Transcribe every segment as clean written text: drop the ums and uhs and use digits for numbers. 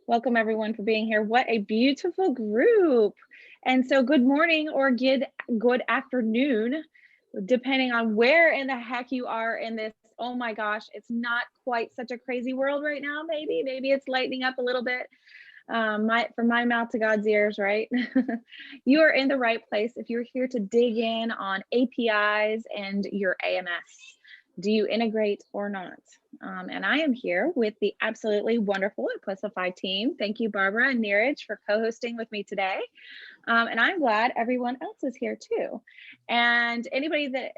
Welcome everyone for being here. What a beautiful group. And so good morning or good afternoon, depending on where in the heck you are in this. Oh my gosh, it's not quite such a crazy world right now. Maybe it's lightening up a little bit. From my mouth to God's ears, right? You are in the right place if you're here to dig in on APIs and your AMS. Do you integrate or not? And I am here with the absolutely wonderful Amplify team. Thank you, Barbara and Neeraj, for co-hosting with me today. And I'm glad everyone else is here too. And anybody that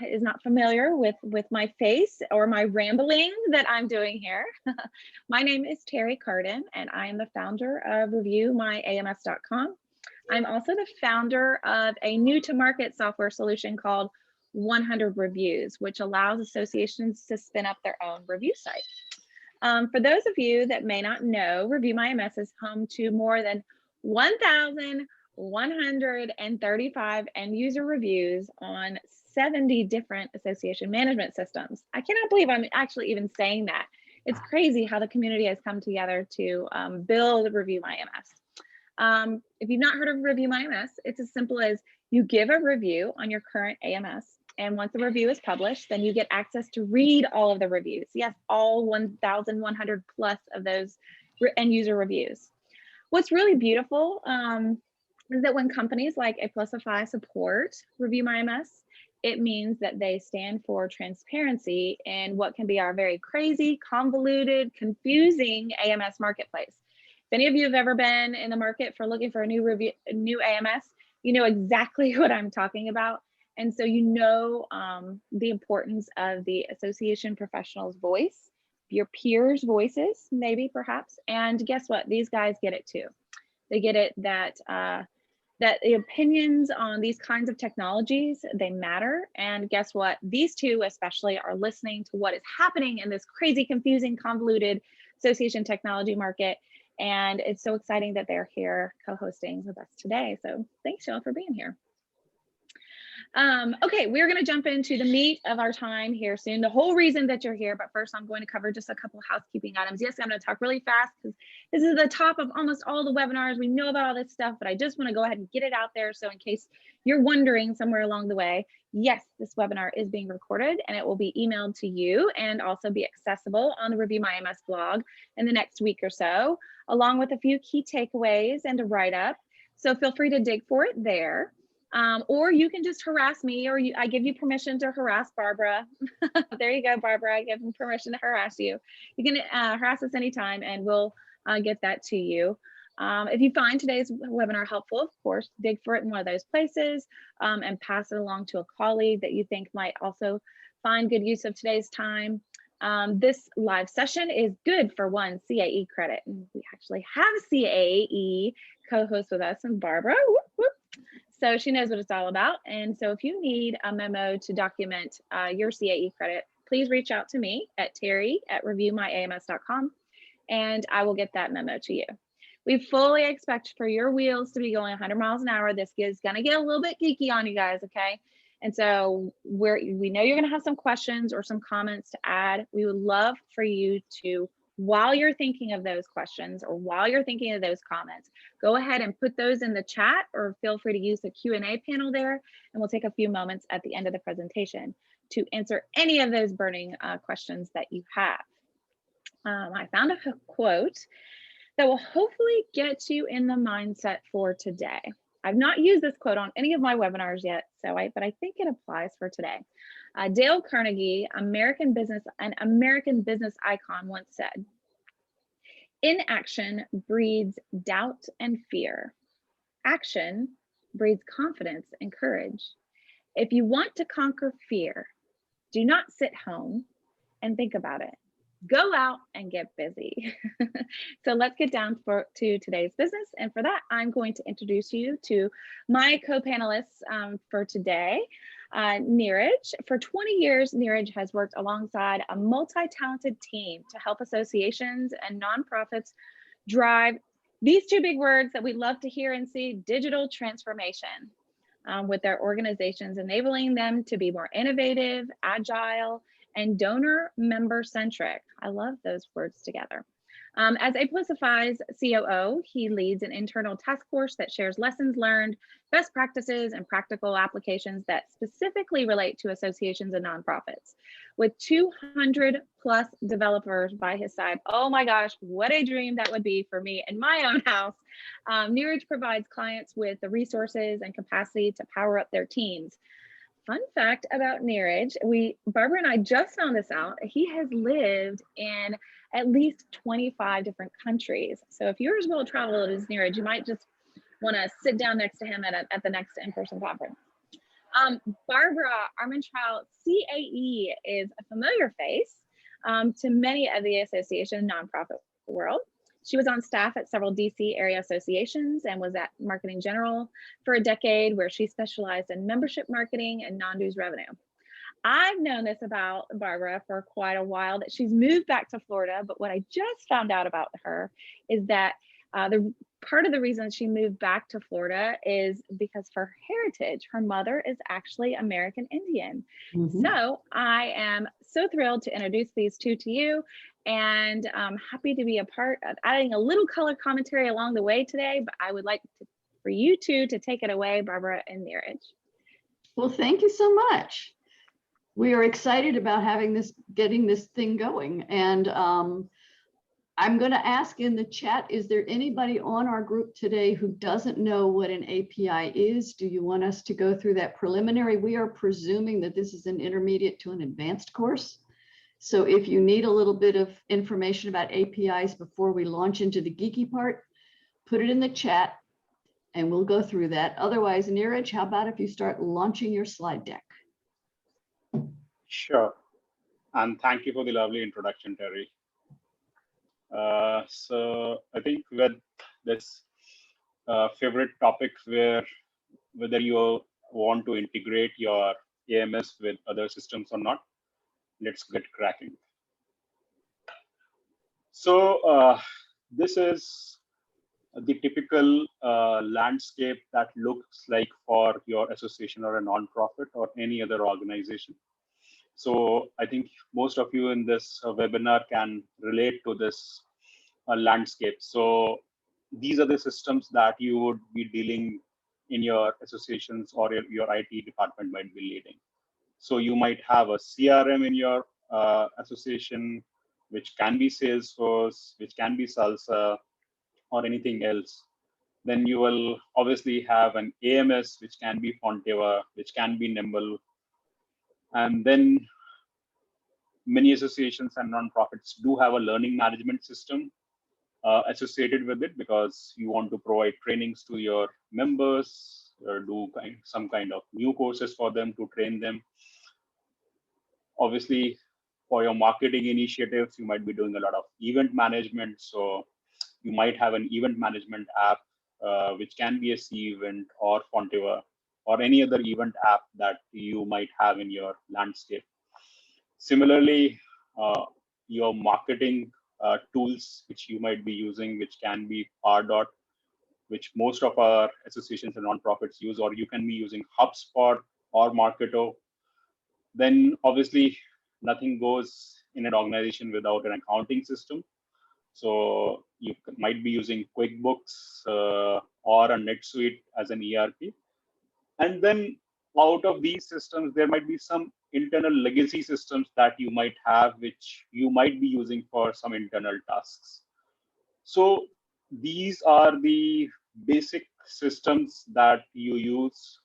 is not familiar with my face or my rambling that I'm doing here, my name is Terry Carden, and I am the founder of ReviewMyAMS.com. I'm also the founder of a new to market software solution called 100 Reviews, which allows associations to spin up their own review site. For those of you that may not know, Review My AMS is home to more than 1,135 end user reviews on 70 different association management systems. I cannot believe I'm actually even saying that. It's crazy how the community has come together to build Review My AMS. If you've not heard of Review My AMS, it's as simple as you give a review on your current AMS. And once the review is published, then you get access to read all of the reviews. Yes, all 1,100 plus of those end user reviews. What's really beautiful is that when companies like Amplify support Review My AMS, it means that they stand for transparency in what can be our very crazy, convoluted, confusing AMS marketplace. If any of you have ever been in the market for looking for a new AMS, you know exactly what I'm talking about. And so you know the importance of the association professional's voice, your peers' voices, maybe perhaps. And guess what? These guys get it too. They get it that the opinions on these kinds of technologies, they matter. And guess what? These two especially are listening to what is happening in this crazy, confusing, convoluted association technology market. And it's so exciting that they're here co-hosting with us today. So thanks y'all for being here. Okay, we're going to jump into the meat of our time here soon, the whole reason that you're here. But first, I'm going to cover just a couple of housekeeping items. Yes, I'm going to talk really fast because this is the top of almost all the webinars. We know about all this stuff, but I just want to go ahead and get it out there. So in case you're wondering somewhere along the way, yes, this webinar is being recorded and it will be emailed to you and also be accessible on the Review My AMS blog in the next week or so, along with a few key takeaways and a write-up. So feel free to dig for it there. Or you can just harass me, or I give you permission to harass Barbara. There you go, Barbara. I give you permission to harass you. You can harass us anytime and we'll get that to you. If you find today's webinar helpful, of course, dig for it in one of those places and pass it along to a colleague that you think might also find good use of today's time. This live session is good for 1 CAE credit. And we actually have a CAE co-host with us, and Barbara. Whoop, whoop. So she knows what it's all about. And so if you need a memo to document your CAE credit, please reach out to me at terry@reviewmyams.com and I will get that memo to you. We fully expect for your wheels to be going 100 miles an hour. This is going to get a little bit geeky on you guys, okay? And so we know you're going to have some questions or some comments to add. We would love for you to, while you're thinking of those questions or while you're thinking of those comments, go ahead and put those in the chat or feel free to use the Q&A panel there. And we'll take a few moments at the end of the presentation to answer any of those burning questions that you have. I found a quote that will hopefully get you in the mindset for today. I've not used this quote on any of my webinars yet, but I think it applies for today. Dale Carnegie, an American business icon, once said, "Inaction breeds doubt and fear. Action breeds confidence and courage. If you want to conquer fear, do not sit home and think about it. Go out and get busy." So let's get down to today's business. And for that, I'm going to introduce you to my co-panelists for today. Neeraj. For 20 years, Neeraj has worked alongside a multi-talented team to help associations and nonprofits drive these two big words that we love to hear and see: digital transformation, with their organizations, enabling them to be more innovative, agile, and donor member centric. I love those words together. As A Plusify's COO, he leads an internal task force that shares lessons learned, best practices, and practical applications that specifically relate to associations and nonprofits. With 200 plus developers by his side, oh my gosh, what a dream that would be for me in my own house. Neeraj provides clients with the resources and capacity to power up their teams. Fun fact about Neeraj, Barbara and I just found this out. He has lived in at least 25 different countries. So if you're as well traveled as Neeraj, you might just want to sit down next to him at the next in-person conference. Barbara Armentrout, CAE, is a familiar face to many of the association nonprofit world. She was on staff at several DC area associations and was at Marketing General for a decade, where she specialized in membership marketing and non-dues revenue. I've known this about Barbara for quite a while, that she's moved back to Florida, but what I just found out about her is that the part of the reason she moved back to Florida is because of her heritage. Her mother is actually American Indian. So I am so thrilled to introduce these two to you, and I'm happy to be a part of adding a little color commentary along the way today, but I would like for you two to take it away, Barbara and Neeraj. Well, thank you so much. We are excited about getting this thing going. And I'm going to ask in the chat, is there anybody on our group today who doesn't know what an API is? Do you want us to go through that preliminary? We are presuming that this is an intermediate to an advanced course. So if you need a little bit of information about APIs before we launch into the geeky part, put it in the chat and we'll go through that. Otherwise, Neeraj, how about if you start launching your slide deck? Sure. And thank you for the lovely introduction, Terry. So I think with this favorite topic, whether you want to integrate your AMS with other systems or not, let's get cracking. So this is the typical landscape that looks like for your association or a nonprofit or any other organization. So I think most of you in this webinar can relate to this landscape. So these are the systems that you would be dealing in your associations or your IT department might be leading. So you might have a CRM in your association, which can be Salesforce, which can be Salsa, or anything else. Then you will obviously have an AMS, which can be Fonteva, which can be Nimble. And then many associations and nonprofits do have a learning management system associated with it, because you want to provide trainings to your members or do some kind of new courses for them to train them. Obviously, for your marketing initiatives, you might be doing a lot of event management. So you might have an event management app, which can be a C-Event or Fonteva or any other event app that you might have in your landscape. Similarly, your marketing tools, which you might be using, which can be Pardot, which most of our associations and nonprofits use, or you can be using HubSpot or Marketo. Then obviously, nothing goes in an organization without an accounting system. So you might be using QuickBooks or a NetSuite as an ERP. And then out of these systems, there might be some internal legacy systems that you might have, which you might be using for some internal tasks. So these are the basic systems that you use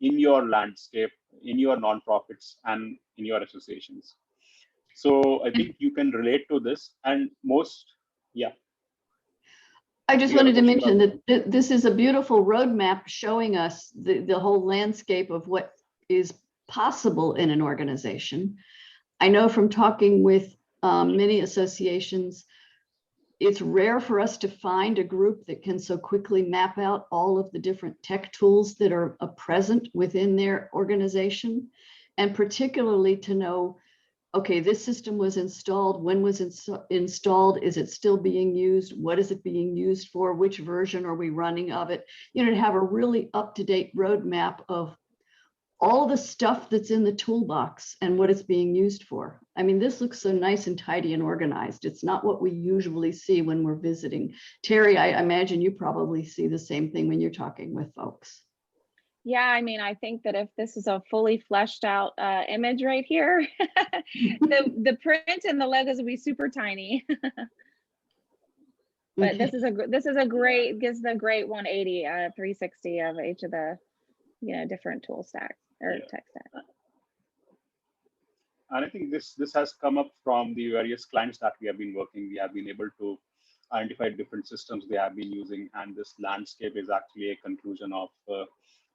in your landscape, in your nonprofits, and in your associations. So I think you can relate to this, and yeah. I just wanted to mention that this is a beautiful roadmap showing us the whole landscape of what is possible in an organization. I know from talking with many associations, it's rare for us to find a group that can so quickly map out all of the different tech tools that are present within their organization, and particularly to know, okay, this system was installed, when was it installed, is it still being used, what is it being used for, which version are we running of it, you know, to have a really up-to-date roadmap of all the stuff that's in the toolbox and what it's being used for. I mean, this looks so nice and tidy and organized. It's not what we usually see when we're visiting. Terry, I imagine you probably see the same thing when you're talking with folks. Yeah, I mean, I think that if this is a fully fleshed out image right here, the print and the logos will be super tiny. But Okay. this is a great, gives the great 180 360 of each of the different tool stacks or tech stacks. And I think this has come up from the various clients that we have been working. We have been able to identify different systems they have been using, and this landscape is actually a conclusion of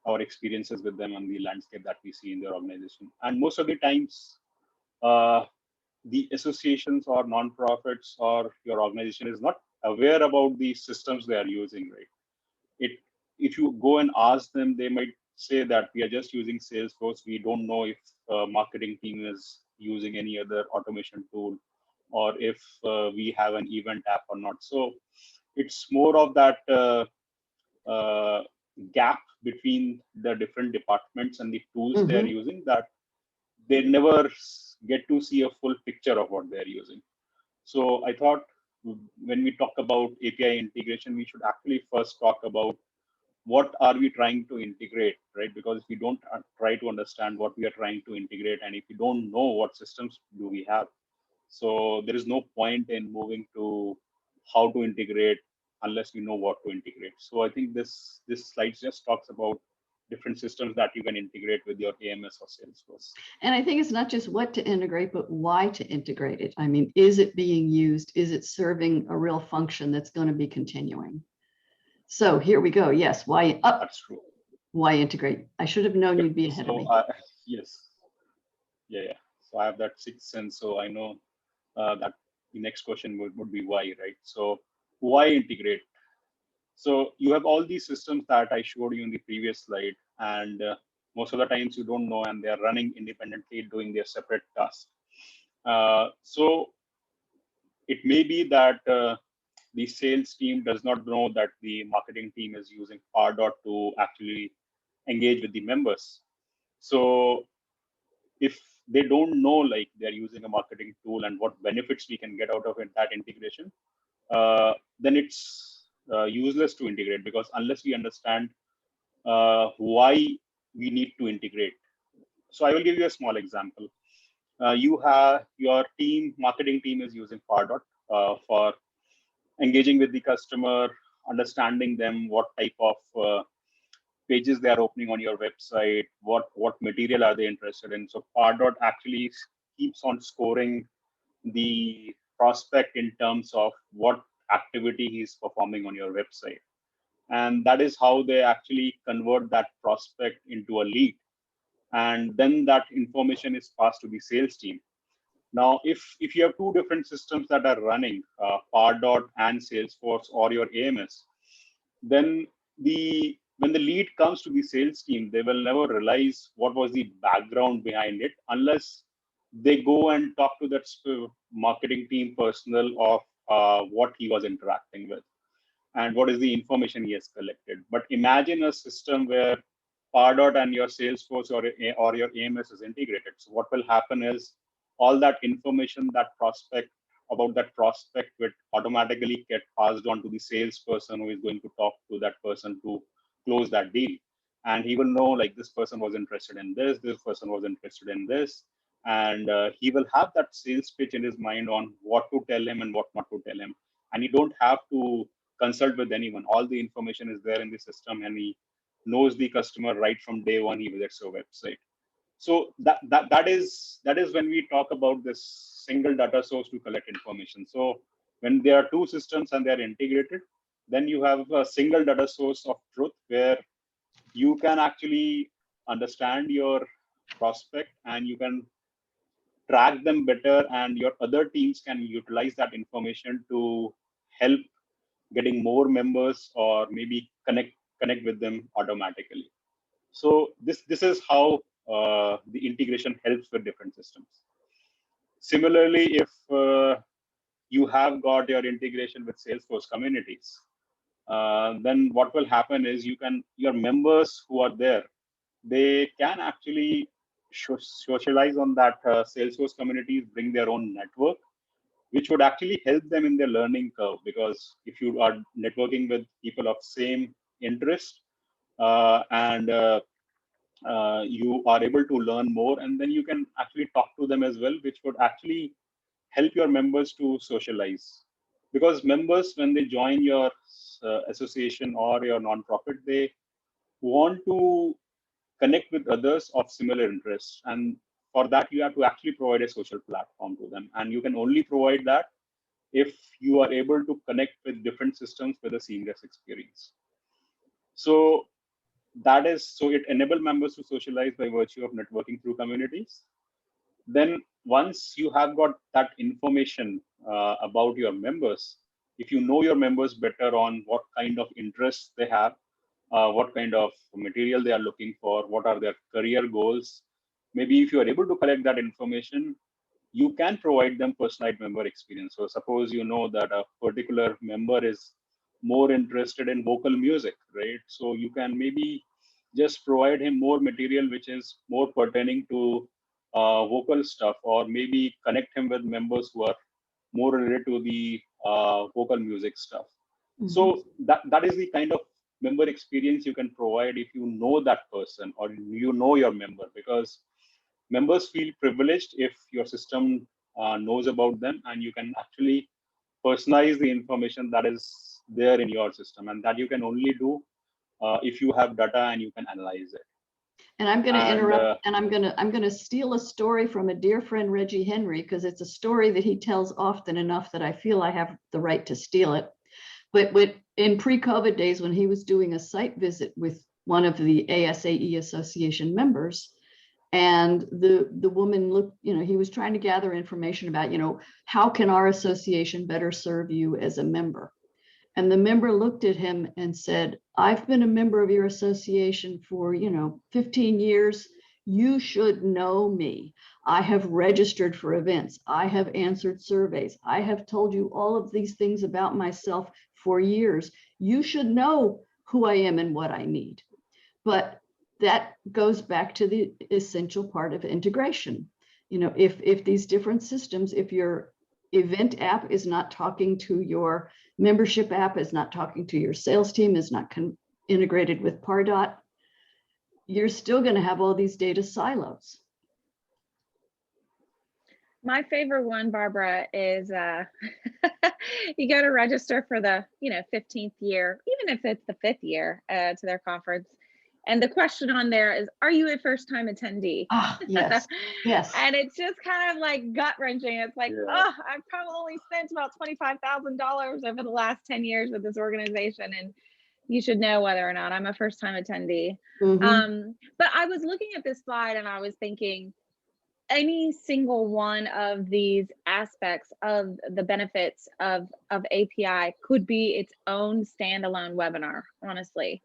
our experiences with them and the landscape that we see in their organization. And most of the times, the associations or nonprofits or your organization is not aware about the systems they are using, right? If you go and ask them, they might say that we are just using Salesforce. We don't know if marketing team is using any other automation tool, or if we have an event app or not. So it's more of that gap between the different departments and the tools they're using, that they never get to see a full picture of what they're using. So I thought when we talk about API integration, we should actually first talk about what are we trying to integrate, right? Because if we don't try to understand what we are trying to integrate, and if we don't know what systems do we have, so there is no point in moving to how to integrate unless we know what to integrate. So I think this slide just talks about different systems that you can integrate with your AMS or Salesforce. And I think it's not just what to integrate, but why to integrate it. I mean, is it being used? Is it serving a real function that's going to be continuing? So here we go. Yes, why? That's true. Why integrate? I should have known you'd be ahead of me. Yes. Yeah. So I have that sixth sense. So I know that the next question would be why, right? So why integrate? So you have all these systems that I showed you in the previous slide, and most of the times you don't know, and they're running independently, doing their separate tasks. So it may be that the sales team does not know that the marketing team is using Pardot to actually engage with the members. So if they don't know, like, they're using a marketing tool and what benefits we can get out of it, that integration, then it's useless to integrate, because unless we understand why we need to integrate. So I will give you a small example. You have your marketing team is using Pardot for engaging with the customer, understanding them, what type of pages they are opening on your website, what material are they interested in. So Pardot actually keeps on scoring the prospect in terms of what activity he's performing on your website. And that is how they actually convert that prospect into a lead. And then that information is passed to the sales team. Now, if you have two different systems that are running, Pardot and Salesforce or your AMS, then when the lead comes to the sales team, they will never realize what was the background behind it unless they go and talk to that marketing team personnel of what he was interacting with and what is the information he has collected. But imagine a system where Pardot and your Salesforce or your AMS is integrated. So what will happen is all that information, about that prospect will automatically get passed on to the salesperson who is going to talk to that person to close that deal. And he will know, like, this person was interested in this person was interested in this. And he will have that sales pitch in his mind on what to tell him and what not to tell him. And you don't have to consult with anyone. All the information is there in the system, and he knows the customer right from day one he visits your website. So that is when we talk about this single data source to collect information. So when there are two systems and they're integrated, then you have a single data source of truth where you can actually understand your prospect and you can track them better, and your other teams can utilize that information to help getting more members or maybe connect with them automatically. So this is how the integration helps with different systems. Similarly, if you have got your integration with Salesforce communities, then what will happen is your members who are there, they can actually socialize on that Salesforce communities, bring their own network, which would actually help them in their learning curve. Because if you are networking with people of same interest, and you are able to learn more, and then you can actually talk to them as well, which would actually help your members to socialize. Because members, when they join your association or your nonprofit, they want to connect with others of similar interests, and for that you have to actually provide a social platform to them, and you can only provide that if you are able to connect with different systems with a seamless experience. So that is, so it enables members to socialize by virtue of networking through communities. Then once you have got that information about your members, if you know your members better on what kind of interests they have, what kind of material they are looking for, what are their career goals, maybe if you are able to collect that information, you can provide them personalized member experience. So suppose you know that a particular member is more interested in vocal music, right? So you can maybe just provide him more material which is more pertaining to vocal stuff, or maybe connect him with members who are more related to the vocal music stuff. So that is the kind of member experience you can provide if you know that person or you know your member, because members feel privileged if your system knows about them, and you can actually personalize the information that is there in your system, and that you can only do if you have data and you can analyze it. And I'm going to interrupt, and I'm going to steal a story from a dear friend, Reggie Henry, because it's a story that he tells often enough that I feel I have the right to steal it. But in pre-COVID days, when he was doing a site visit with one of the ASAE Association members, and the woman looked, he was trying to gather information about, how can our association better serve you as a member? And the member looked at him and said, I've been a member of your association for, 15 years. You should know me. I have registered for events. I have answered surveys. I have told you all of these things about myself for years. You should know who I am and what I need. But that goes back to the essential part of integration. If these different systems, if your event app is not talking to your membership app, is not talking to your sales team, is not integrated with Pardot, you're still going to have all these data silos. My favorite one, Barbara, is you got to register for the 15th year, even if it's the 5th year to their conference. And the question on there is, are you a first-time attendee? Yes, yes. And it's just kind of like gut-wrenching. It's like, I've probably only spent about $25,000 over the last 10 years with this organization, and you should know whether or not I'm a first-time attendee. But I was looking at this slide and I was thinking, any single one of these aspects of the benefits of API could be its own standalone webinar, honestly.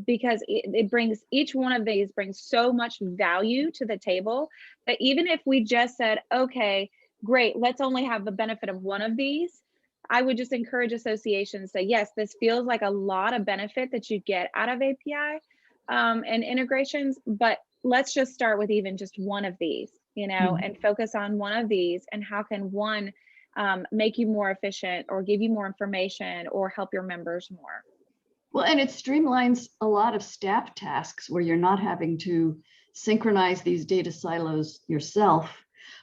Because it brings, each one of these brings so much value to the table that even if we just said, okay, great, let's only have the benefit of one of these, I would just encourage associations to say, yes, this feels like a lot of benefit that you get out of API and integrations, but let's just start with even just one of these, and focus on one of these, and how can one make you more efficient or give you more information or help your members more. Well, and it streamlines a lot of staff tasks where you're not having to synchronize these data silos yourself,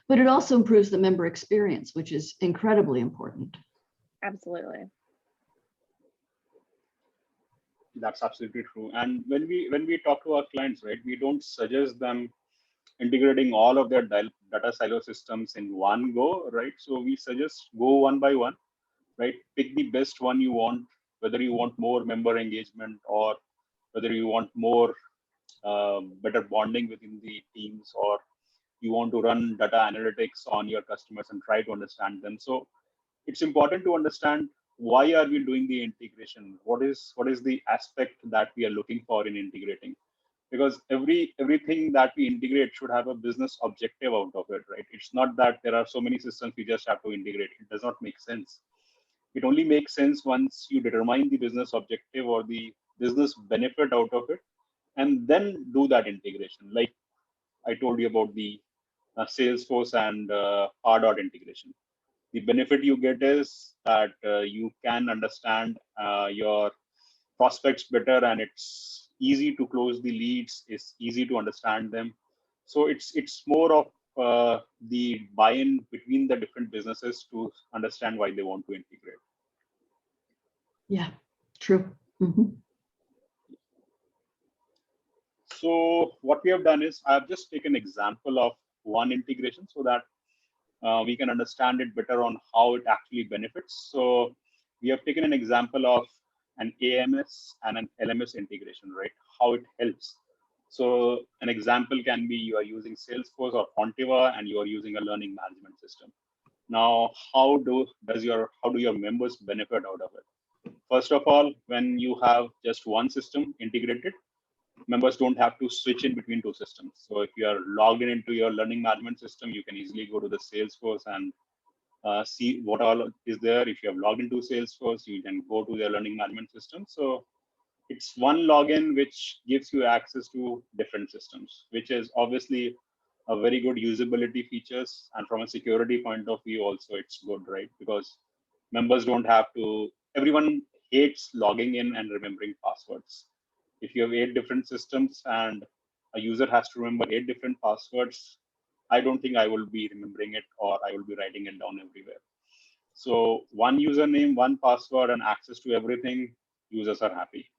but it also improves the member experience, which is incredibly important. Absolutely. That's absolutely true. And when we talk to our clients, right, we don't suggest them integrating all of their data silo systems in one go, right? So we suggest go one by one, right? Pick the best one you want, whether you want more member engagement or whether you want more better bonding within the teams, or you want to run data analytics on your customers and try to understand them. So it's important to understand, why are we doing the integration? What is the aspect that we are looking for in integrating? Because everything that we integrate should have a business objective out of it, right? It's not that there are so many systems we just have to integrate. It does not make sense. It only makes sense once you determine the business objective or the business benefit out of it, and then do that integration. Like I told you about the Salesforce and Pardot integration. The benefit you get is that you can understand your prospects better, and it's easy to close the leads. It's easy to understand them. So it's more of the buy-in between the different businesses to understand why they want to integrate. Yeah, true. Mm-hmm. So what we have done is I've just taken an example of one integration so that we can understand it better on how it actually benefits. So we have taken an example of an AMS and an LMS integration, right? How it helps. So an example can be you are using Salesforce or Fontiva and you are using a learning management system. Now, how do your members benefit out of it? First of all, when you have just one system integrated, members don't have to switch in between two systems. So if you are logged in into your learning management system, you can easily go to the Salesforce and see what all is there. If you have logged into Salesforce, you can go to their learning management system. So it's one login which gives you access to different systems, which is obviously a very good usability features. And from a security point of view, also it's good, right? Because members don't have to, everyone hates logging in and remembering passwords. If you have 8 different systems and a user has to remember 8 different passwords, I don't think I will be remembering it or I will be writing it down everywhere. So one username, one password, and access to everything, users are happy.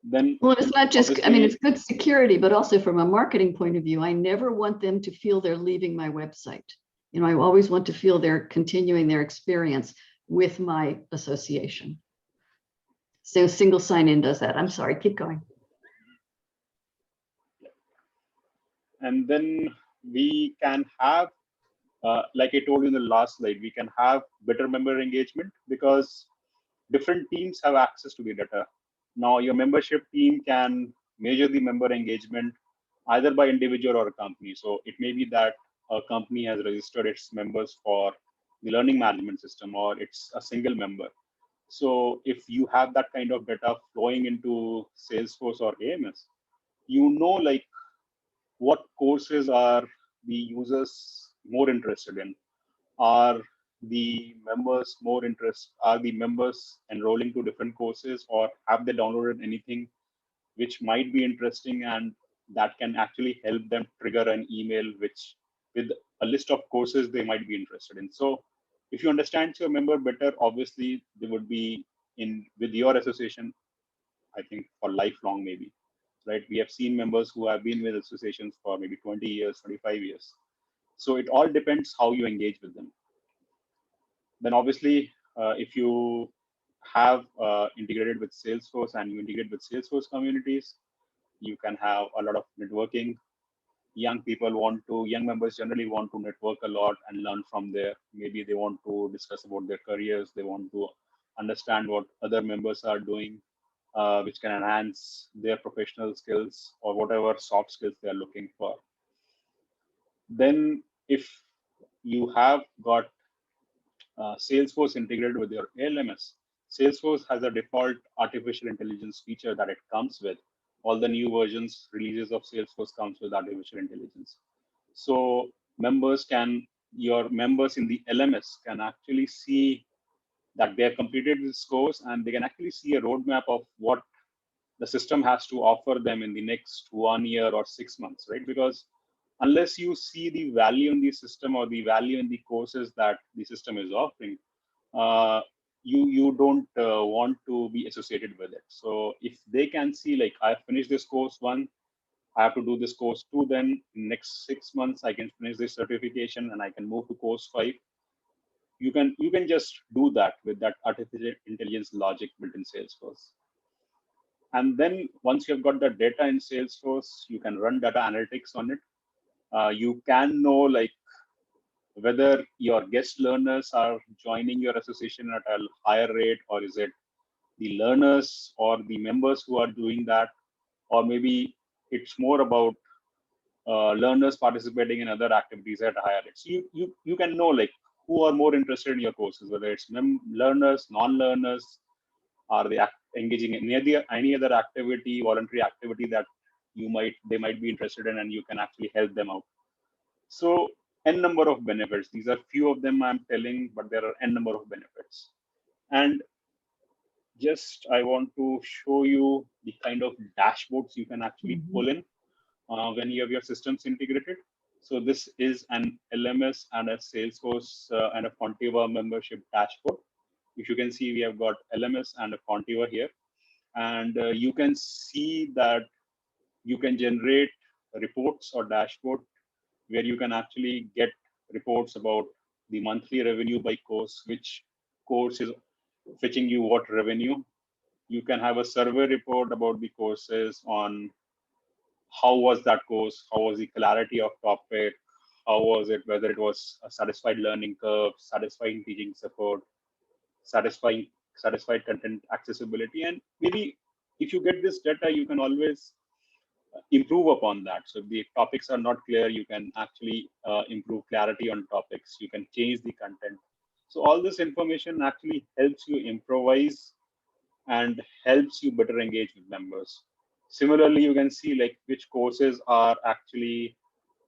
Then, well, it's not just, I mean, it's good security, but also from a marketing point of view, I never want them to feel they're leaving my website. You know, I always want to feel they're continuing their experience with my association. So single sign-in does that. I'm sorry, keep going. And then we can have, like I told you in the last slide, we can have better member engagement because different teams have access to the data. Now your membership team can measure the member engagement either by individual or a company. So it may be that a company has registered its members for the learning management system, or it's a single member. So if you have that kind of data flowing into Salesforce or AMS, you know, like what courses are the users more interested in? Are the members more interested? Are the members enrolling to different courses, or have they downloaded anything which might be interesting and that can actually help them trigger an email which with a list of courses they might be interested in? So if you understand your member better, obviously they would be in with your association, I think for lifelong maybe, right? We have seen members who have been with associations for maybe 20 years, 25 years. So it all depends how you engage with them. Then obviously, if you have integrated with Salesforce and you integrate with Salesforce communities, you can have a lot of networking. Young members generally want to network a lot and learn from there. Maybe they want to discuss about their careers. They want to understand what other members are doing, which can enhance their professional skills or whatever soft skills they are looking for. Then if you have got Salesforce integrated with your LMS, Salesforce has a default artificial intelligence feature that it comes with. All the new versions, releases of Salesforce comes with artificial intelligence. So your members in the LMS can actually see that they have completed this course, and they can actually see a roadmap of what the system has to offer them in the next 1 year or 6 months, right? Because unless you see the value in the system or the value in the courses that the system is offering, uh, you don't want to be associated with it. So if they can see, like, I finished this course 1, I have to do this course 2, then next 6 months I can finish this certification and I can move to course 5. You can just do that with that artificial intelligence logic built in Salesforce. And then once you have got the data in Salesforce, you can run data analytics on it. You can know, like, whether your guest learners are joining your association at a higher rate, or is it the learners or the members who are doing that, or maybe it's more about learners participating in other activities at a higher rate. So you can know, like, who are more interested in your courses, whether it's learners, non-learners, are they engaging in any other activity, voluntary activity that they might be interested in, and you can actually help them out. So n number of benefits. These are few of them I'm telling, but there are n number of benefits. And just I want to show you the kind of dashboards you can actually pull in when you have your systems integrated. So this is an LMS and a Salesforce and a Fontiva membership dashboard. If you can see, we have got LMS and a Fontiva here. And you can see that you can generate reports or dashboard where you can actually get reports about the monthly revenue by course, which course is fetching you what revenue. You can have a survey report about the courses on how was that course, how was the clarity of topic, how was it, whether it was a satisfied learning curve, satisfying teaching support, satisfied content accessibility. And maybe if you get this data, you can always improve upon that. So if the topics are not clear, you can actually improve clarity on topics. You can change the content. So all this information actually helps you improvise and helps you better engage with members. Similarly, you can see like which courses are actually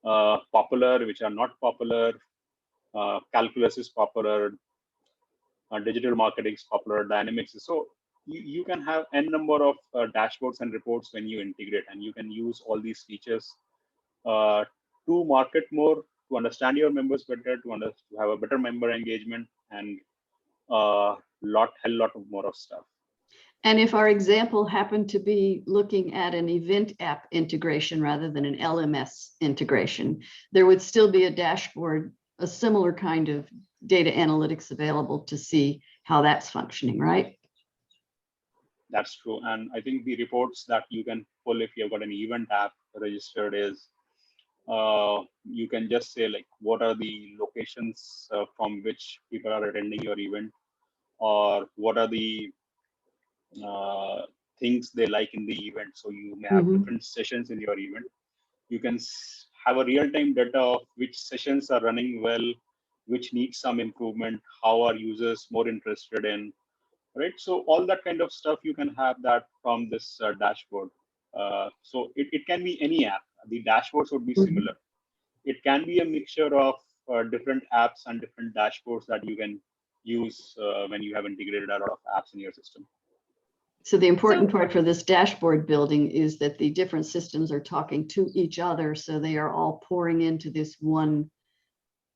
popular, which are not popular. Calculus is popular, digital marketing is popular, dynamics is. So you can have n number of dashboards and reports when you integrate, and you can use all these features to market more, to understand your members better, to have a better member engagement, and hell lot of more of stuff. And if our example happened to be looking at an event app integration rather than an LMS integration, there would still be a dashboard, a similar kind of data analytics available to see how that's functioning, right? That's true. And I think the reports that you can pull if you've got an event app registered is, you can just say like, what are the locations from which people are attending your event, or what are the things they like in the event. So you may have different sessions in your event. You can have a real-time data of which sessions are running well, which needs some improvement, how are users more interested in, right? So all that kind of stuff, you can have that from this dashboard. So it can be any app. The dashboards would be similar. It can be a mixture of different apps and different dashboards that you can use when you have integrated a lot of apps in your system. So the important part for this dashboard building is that the different systems are talking to each other, so they are all pouring into this one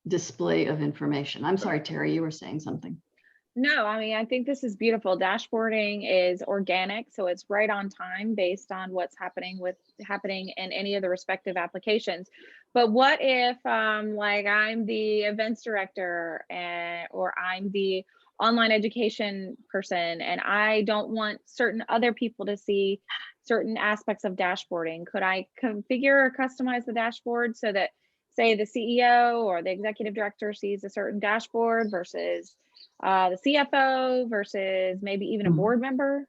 display of information. I'm sorry, Terry, you were saying something. No, I mean, I think this is beautiful. Dashboarding is organic, so it's right on time based on what's happening in any of the respective applications. But what if like I'm the events director or I'm the online education person and I don't want certain other people to see certain aspects of dashboarding? Could I configure or customize the dashboard so that, say, the CEO or the executive director sees a certain dashboard versus the CFO versus maybe even a board member?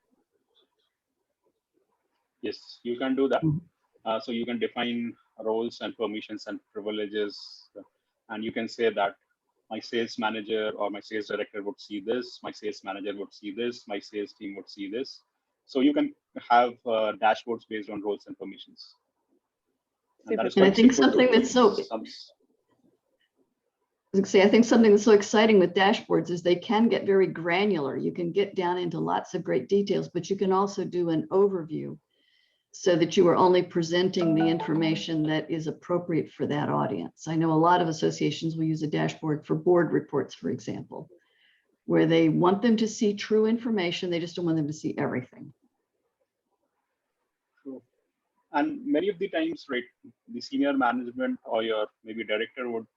Yes, you can do that. So you can define roles and permissions and privileges, and you can say that my sales manager or my sales director would see this, my sales manager would see this, my sales team would see this. So you can have dashboards based on roles and permissions. And I think something that's so I think something that's so exciting with dashboards is they can get very granular. You can get down into lots of great details, but you can also do an overview so that you are only presenting the information that is appropriate for that audience. I know a lot of associations will use a dashboard for board reports, for example, where they want them to see true information. They just don't want them to see everything. True. And many of the times, right, the senior management or your maybe director would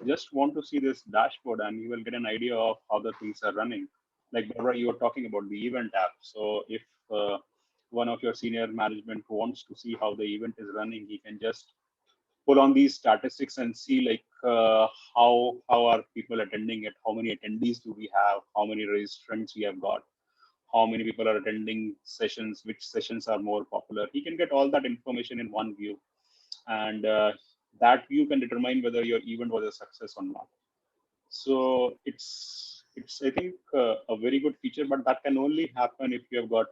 just want to see this dashboard, and you will get an idea of how the things are running. Like Barbara, you were talking about the event app. So if one of your senior management wants to see how the event is running, he can just pull on these statistics and see like how are people attending it, how many attendees do we have, how many registrants we have got, how many people are attending sessions, which sessions are more popular. He can get all that information in one view, and that view can determine whether your event was a success or not. So it's I think a very good feature, but that can only happen if you have got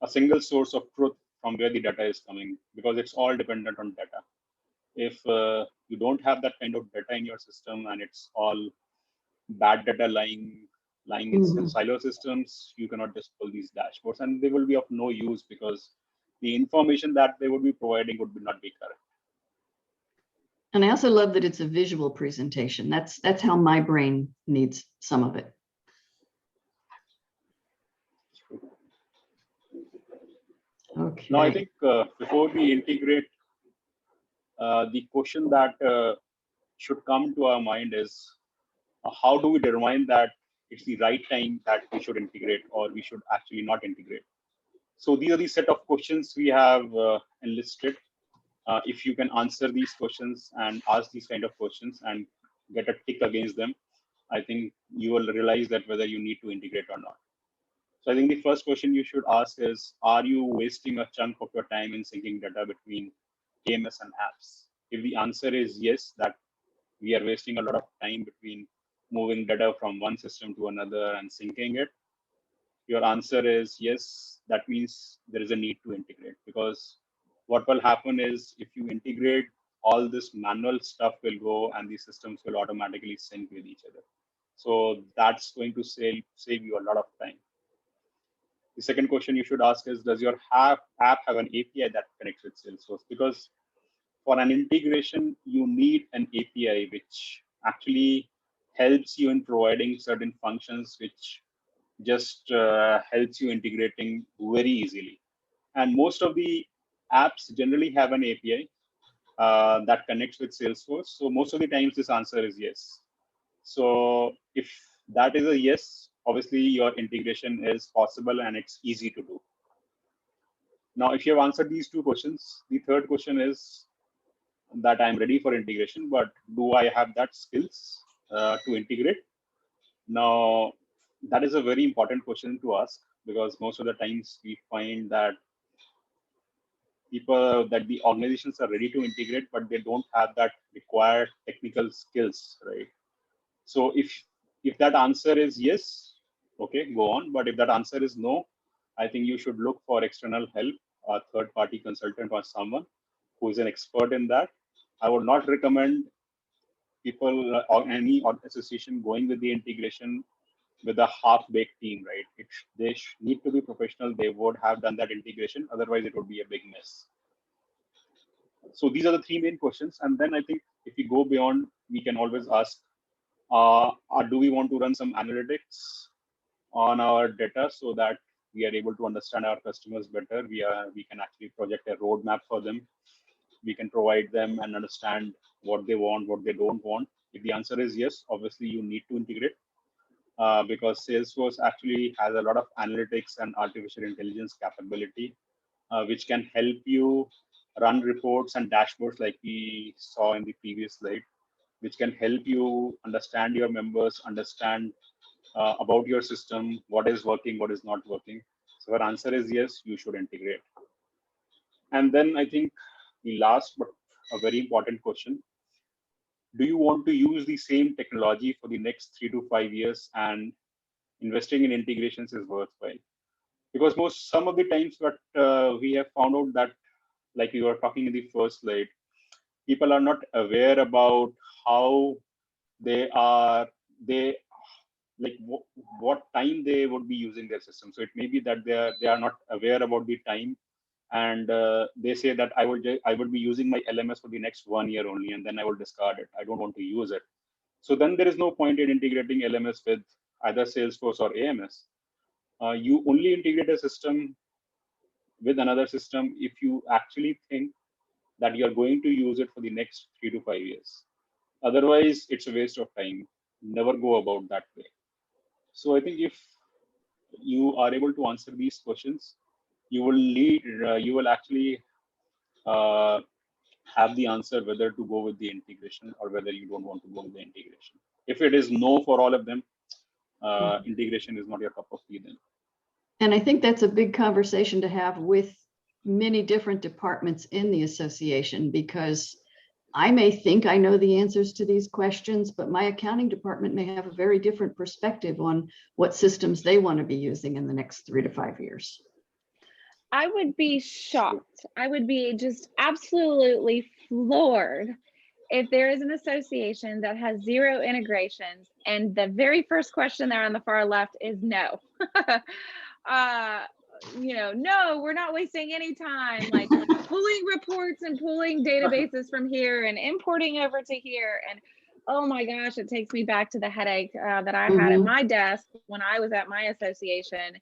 a single source of truth from where the data is coming, because it's all dependent on data. If you don't have that kind of data in your system and it's all bad data lying in silo systems, you cannot just pull these dashboards, and they will be of no use because the information that they would be providing would not be correct. And I also love that it's a visual presentation. That's how my brain needs some of it. Okay. Now, I think before we integrate, the question that should come to our mind is, how do we determine that it's the right time that we should integrate or we should actually not integrate? So these are the set of questions we have enlisted. If you can answer these questions and ask these kind of questions and get a tick against them, I think you will realize that whether you need to integrate or not. So I think the first question you should ask is, are you wasting a chunk of your time in syncing data between AMS and apps? If the answer is yes, that we are wasting a lot of time between moving data from one system to another and syncing it, your answer is yes, that means there is a need to integrate, because what will happen is if you integrate, all this manual stuff will go and the systems will automatically sync with each other. So that's going to save you a lot of time. The second question you should ask is, does your app have an API that connects with Salesforce? Because for an integration, you need an API which actually helps you in providing certain functions, which just helps you integrating very easily. And most of the apps generally have an API that connects with Salesforce. So most of the times this answer is yes. So if that is a yes, obviously your integration is possible and it's easy to do. Now, if you have answered these two questions, the third question is that I'm ready for integration, but do I have that skills to integrate? Now, that is a very important question to ask, because most of the times we find that the organizations are ready to integrate, but they don't have that required technical skills, right? So if that answer is yes, okay, go on. But if that answer is no, I think you should look for external help, a third-party consultant or someone who is an expert in that. I would not recommend people or any association going with the integration with a half-baked team, right? They need to be professional. They would have done that integration. Otherwise, it would be a big mess. So these are the three main questions. And then I think if we go beyond, we can always ask, do we want to run some analytics on our data so that we are able to understand our customers better? We can actually project a roadmap for them. We can provide them and understand what they want, what they don't want. If the answer is yes, obviously you need to integrate because Salesforce actually has a lot of analytics and artificial intelligence capability, which can help you run reports and dashboards like we saw in the previous slide, which can help you understand your members, understand about your system, what is working, what is not working. So our answer is yes, you should integrate. And then I think the last but a very important question, do you want to use the same technology for the next 3 to 5 years, and investing in integrations is worthwhile? Because some of the times what we have found out that, like we were talking in the first slide, people are not aware about how what time they would be using their system. So it may be that they are not aware about the time, and they say that I would be using my LMS for the next 1 year only, and then I will discard it. I don't want to use it. So then there is no point in integrating LMS with either Salesforce or AMS. You only integrate a system with another system if you actually think that you're going to use it for the next 3 to 5 years. Otherwise, it's a waste of time. Never go about that way. So I think if you are able to answer these questions, you will actually have the answer whether to go with the integration or whether you don't want to go with the integration. If it is no for all of them, integration is not your cup of tea then. And I think that's a big conversation to have with many different departments in the association, because I may think I know the answers to these questions, but my accounting department may have a very different perspective on what systems they want to be using in the next 3 to 5 years. I would be shocked. I would be just absolutely floored if there is an association that has 0 integrations and the very first question there on the far left is no. No, we're not wasting any time like pulling reports and pulling databases from here and importing over to here. And oh my gosh, it takes me back to the headache that I had at my desk when I was at my association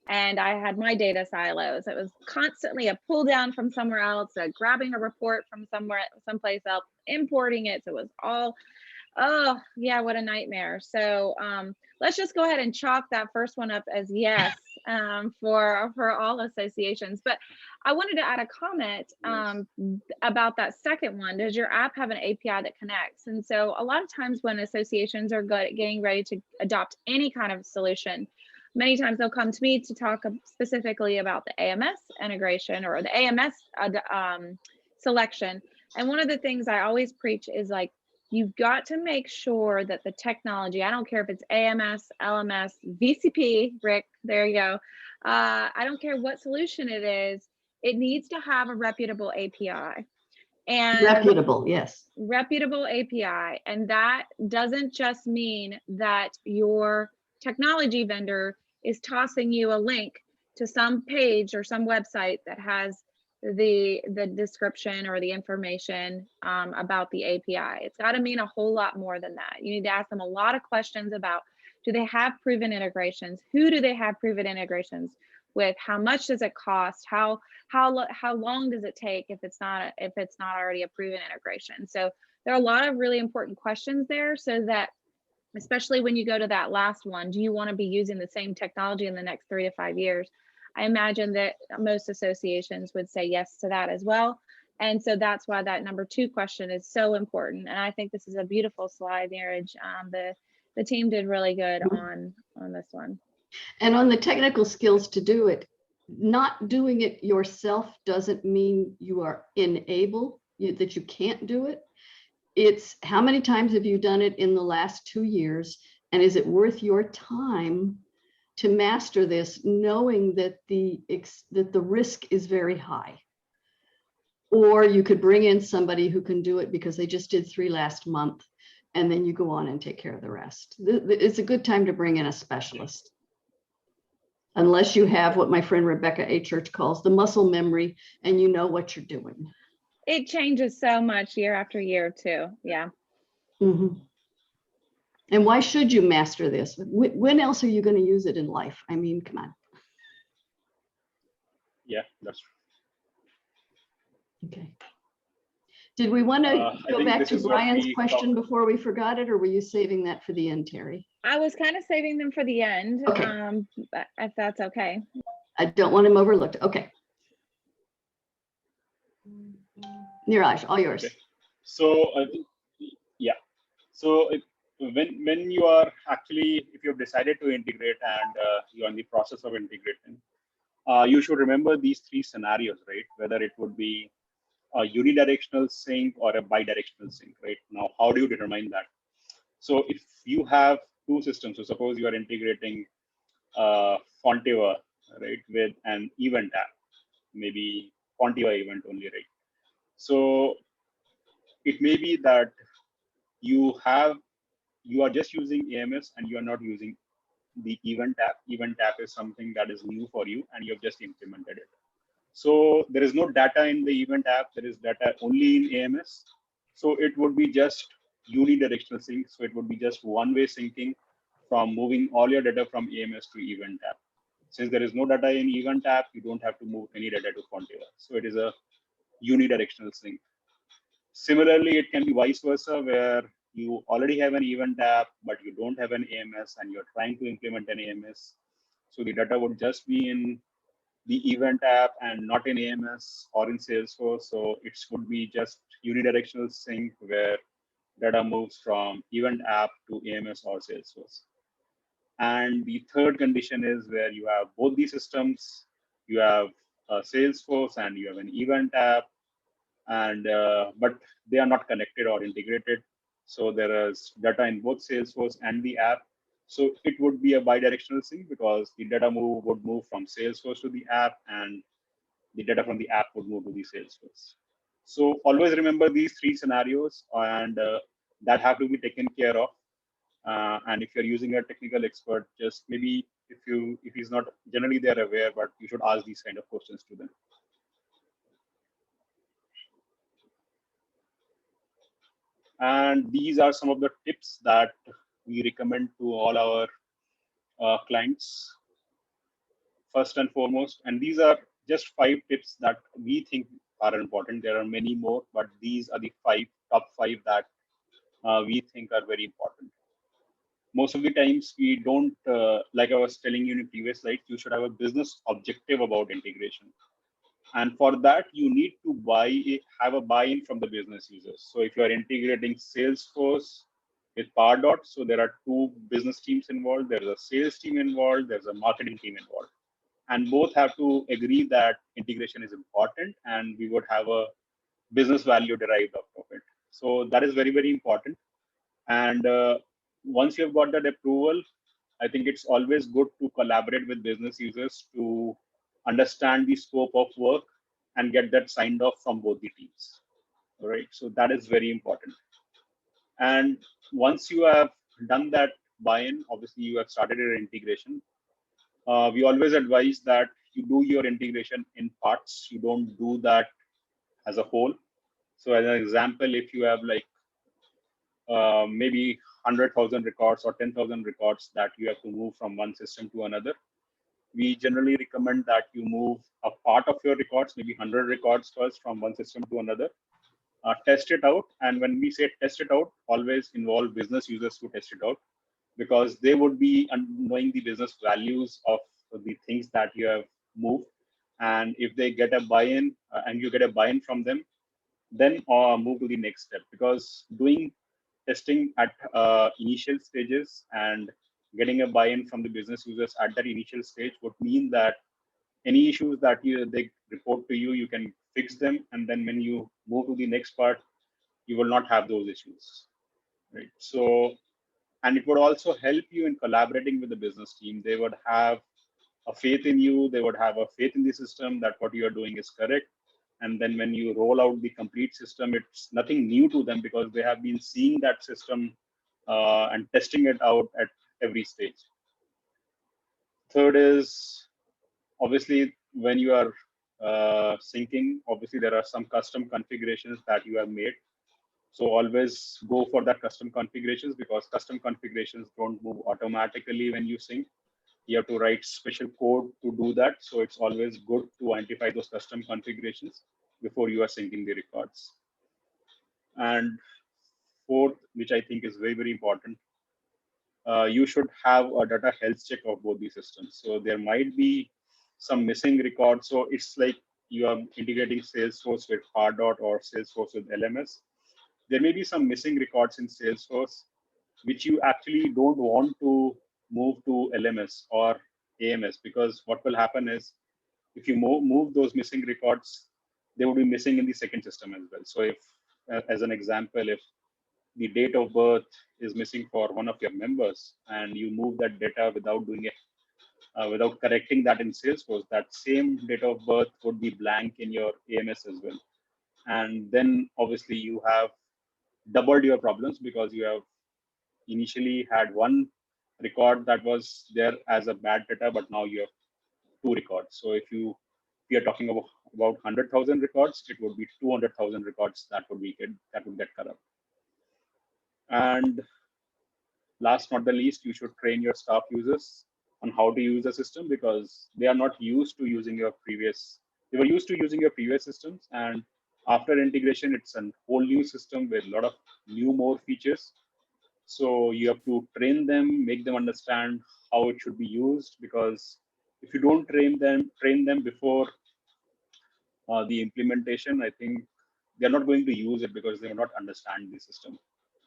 and I had my data silos. It was constantly a pull down from somewhere else, grabbing a report from someplace else, importing it. So it was all, oh yeah, what a nightmare. So let's just go ahead and chalk that first one up as yes for all associations. But I wanted to add a comment about that second one. Does your app have an API that connects? And so a lot of times when associations are getting ready to adopt any kind of solution, many times they'll come to me to talk specifically about the AMS integration or the AMS selection. And one of the things I always preach is like, you've got to make sure that the technology, I don't care if it's AMS, LMS, VCP, Rick, there you go. I don't care what solution it is, it needs to have a reputable API. And reputable, yes. Reputable API. And that doesn't just mean that your technology vendor is tossing you a link to some page or some website that has the description or the information about the API. It's got to mean a whole lot more than that. You need to ask them a lot of questions about, do they have proven integrations? Who do they have proven integrations with? How much does it cost? How long does it take if it's not already a proven integration? So there are a lot of really important questions there, so that especially when you go to that last one, do you want to be using the same technology in the next 3 to 5 years? I imagine that most associations would say yes to that as well. And so that's why that number 2 question is so important. And I think this is a beautiful slide, Neeraj. The team did really good on this one. And on the technical skills to do it, not doing it yourself doesn't mean you are unable, that you can't do it. It's how many times have you done it in the last 2 years? And is it worth your time to master this, knowing that the risk is very high? Or you could bring in somebody who can do it because they just did 3 last month, and then you go on and take care of the rest. It's a good time to bring in a specialist. Unless you have what my friend Rebecca A. Church calls the muscle memory and you know what you're doing. It changes so much year after year too, yeah. Mm-hmm. And why should you master this? When else are you going to use it in life? I mean, come on. Yeah, that's true. Okay. Did we want to go back to Brian's question before we forgot it, or were you saving that for the end, Terry? I was kind of saving them for the end, okay. If that's okay. I don't want him overlooked. Okay. Neeraj, all yours. Okay. So, yeah. So when you are actually, if you've decided to integrate and you're in the process of integrating, you should remember these 3 scenarios, right? Whether it would be a unidirectional sync or a bidirectional sync, right? Now, how do you determine that? So if you have 2 systems, so suppose you are integrating Fontiva, right, with an event app, maybe Fontiva event only, right? So it may be that you are just using AMS and you are not using the event app. Event app is something that is new for you and you have just implemented it. So there is no data in the event app. There is data only in AMS. So it would be just unidirectional sync. So it would be just one-way syncing from moving all your data from AMS to event app. Since there is no data in event app, you don't have to move any data to Fontiva. So it is a unidirectional sync. Similarly, it can be vice versa, where you already have an event app, but you don't have an AMS and you're trying to implement an AMS. So the data would just be in the event app and not in AMS or in Salesforce. So it would be just unidirectional sync where data moves from event app to AMS or Salesforce. And the third condition is where you have both these systems. You have a Salesforce and you have an event app, and but they are not connected or integrated. So there is data in both Salesforce and the app. So it would be a bidirectional sync because the data would move from Salesforce to the app, and the data from the app would move to the Salesforce. So always remember these three scenarios, and that have to be taken care of. And if you're using a technical expert, just maybe if he's not, generally they're aware, but you should ask these kind of questions to them. And these are some of the tips that we recommend to all our clients. First and foremost, and these are just 5 tips that we think are important. There are many more, but these are the top five that we think are very important. Most of the times we don't, like I was telling you in the previous slide, you should have a business objective about integration. And for that, you need to have a buy-in from the business users. So if you are integrating Salesforce with Pardot, so there are 2 business teams involved. There's a sales team involved. There's a marketing team involved. And both have to agree that integration is important and we would have a business value derived out of it. So that is very, very important. And once you have got that approval, I think it's always good to collaborate with business users to understand the scope of work and get that signed off from both the teams. All right, so that is very important. And once you have done that buy-in, obviously you have started your integration. We always advise that you do your integration in parts. You don't do that as a whole. So as an example, if you have like maybe 100,000 records or 10,000 records that you have to move from one system to another, we generally recommend that you move a part of your records, maybe 100 records first from one system to another, test it out. And when we say test it out, always involve business users to test it out, because they would be knowing the business values of the things that you have moved. And if they get a buy-in and you get a buy-in from them, then move to the next step, because doing testing at initial stages and getting a buy-in from the business users at that initial stage would mean that any issues that they report to you, you can fix them. And then when you move to the next part, you will not have those issues, right? So, and it would also help you in collaborating with the business team. They would have a faith in you. They would have a faith in the system that what you are doing is correct. And then when you roll out the complete system, it's nothing new to them because they have been seeing that system and testing it out at every stage. Third is, obviously, when you are syncing, obviously there are some custom configurations that you have made. So always go for that custom configurations, because custom configurations don't move automatically when you sync. You have to write special code to do that. So it's always good to identify those custom configurations before you are syncing the records. And fourth, which I think is very, very important, you should have a data health check of both the systems. So there might be some missing records. So it's like you are integrating Salesforce with Pardot or Salesforce with LMS. There may be some missing records in Salesforce, which you actually don't want to move to LMS or AMS, because what will happen is if you move those missing records, they will be missing in the second system as well. So if, as an example, if the date of birth is missing for one of your members and you move that data without doing it, without correcting that in Salesforce, that same date of birth would be blank in your AMS as well. And then obviously you have doubled your problems, because you have initially had one record that was there as a bad data, but now you have 2 records. So if you are talking about 100,000 records, it would be 200,000 records that would get corrupt. And last not the least, you should train your staff users on how to use the system, because they are not used to using your previous. They were used to using your previous systems, and after integration, it's a whole new system with a lot of more features. So you have to train them, make them understand how it should be used, because if you don't train them before the implementation, I think they're not going to use it because they will not understand the system.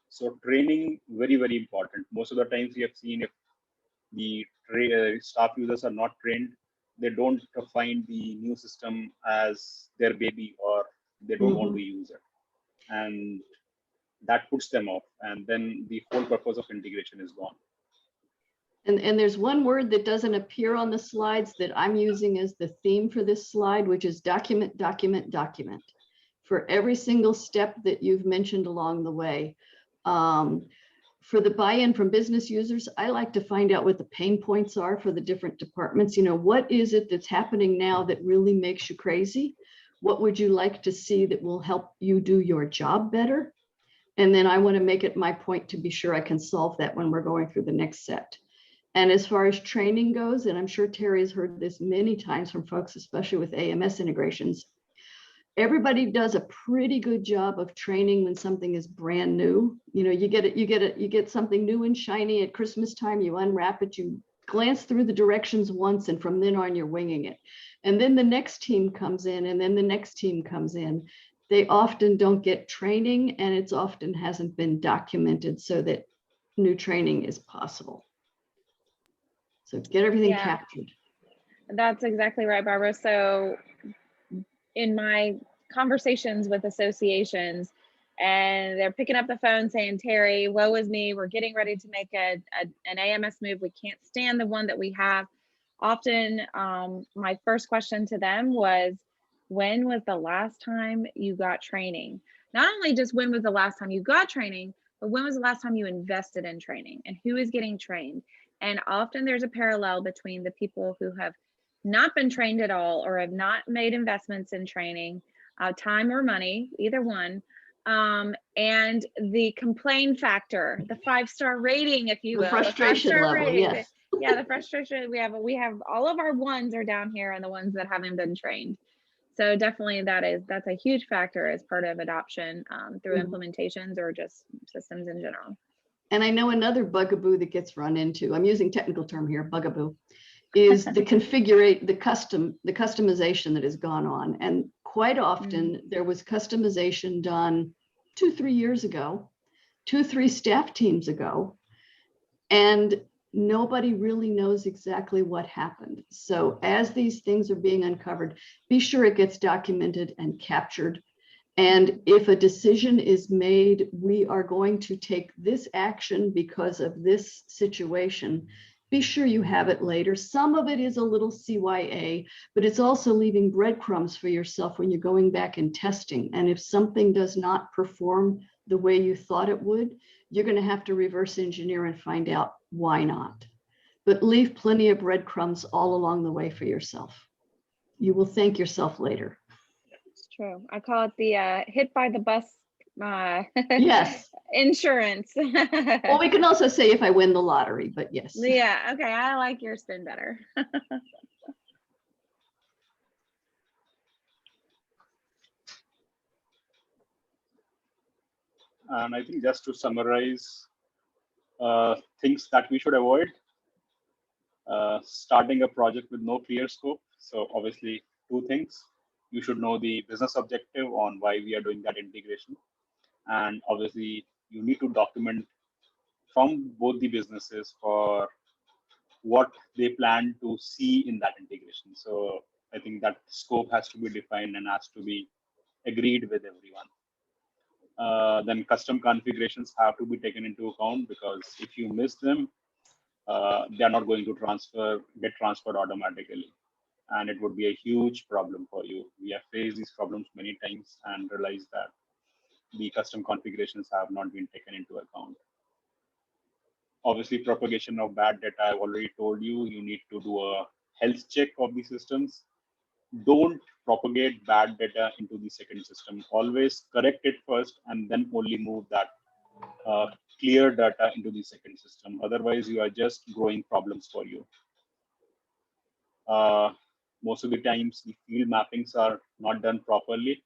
So training, very, very important. Most of the times we have seen if the staff users are not trained, they don't find the new system as their baby, or they don't want to use it. And that puts them off. And then the whole purpose of integration is gone. And there's one word that doesn't appear on the slides that I'm using as the theme for this slide, which is document, document, document. For every single step that you've mentioned along the way. For the buy-in from business users, I like to find out what the pain points are for the different departments. You know, what is it that's happening now that really makes you crazy? What would you like to see that will help you do your job better? And then I want to make it my point to be sure I can solve that when we're going through the next set. And as far as training goes, and I'm sure Terry has heard this many times from folks, especially with AMS integrations, everybody does a pretty good job of training when something is brand new. You know, you get something new and shiny at Christmas time, you unwrap it, you glance through the directions once, and from then on you're winging it. And then the next team comes in, and then the next team comes in. They often don't get training, and it's often hasn't been documented so that new training is possible. So get everything captured. That's exactly right, Barbara. So in my conversations with associations, and they're picking up the phone saying, Terry, woe is me, we're getting ready to make an AMS move, we can't stand the one that we have. Often my first question to them was, when was the last time you got training? Not only just when was the last time you got training, but when was the last time you invested in training, and who is getting trained? And often there's a parallel between the people who have not been trained at all or have not made investments in training, time or money, either one, and the complain factor, the 5-star rating, if you will, the frustration level, yes. Yeah, the frustration we have all of our ones are down here, and the ones that haven't been trained. So definitely that's a huge factor as part of adoption through implementations or just systems in general. And I know another bugaboo that gets run into, I'm using technical term here, bugaboo, is the customization that has gone on. And quite often there was customization done 2-3 years ago, 2-3 staff teams ago, and nobody really knows exactly what happened. So as these things are being uncovered, be sure it gets documented and captured. And if a decision is made, we are going to take this action because of this situation, be sure you have it later. Some of it is a little CYA, but it's also leaving breadcrumbs for yourself when you're going back and testing. And if something does not perform the way you thought it would, you're going to have to reverse engineer and find out why not. But leave plenty of breadcrumbs all along the way for yourself. You will thank yourself later. It's true. I call it the hit by the bus yes, insurance. Well, we can also say if I win the lottery, but yes. Yeah, okay, I like your spin better. And I think just to summarize things that we should avoid, starting a project with no clear scope. So obviously 2 things. You should know the business objective on why we are doing that integration. And obviously you need to document from both the businesses for what they plan to see in that integration. So I think that scope has to be defined and has to be agreed with everyone. Then custom configurations have to be taken into account, because if you miss them, they are not going to get transferred automatically. And it would be a huge problem for you. We have faced these problems many times and realized that the custom configurations have not been taken into account. Obviously, propagation of bad data, I've already told you, you need to do a health check of the systems. Don't propagate bad data into the second system. Always correct it first and then only move that clear data into the second system. Otherwise, you are just growing problems for you. Most of the times, the field mappings are not done properly.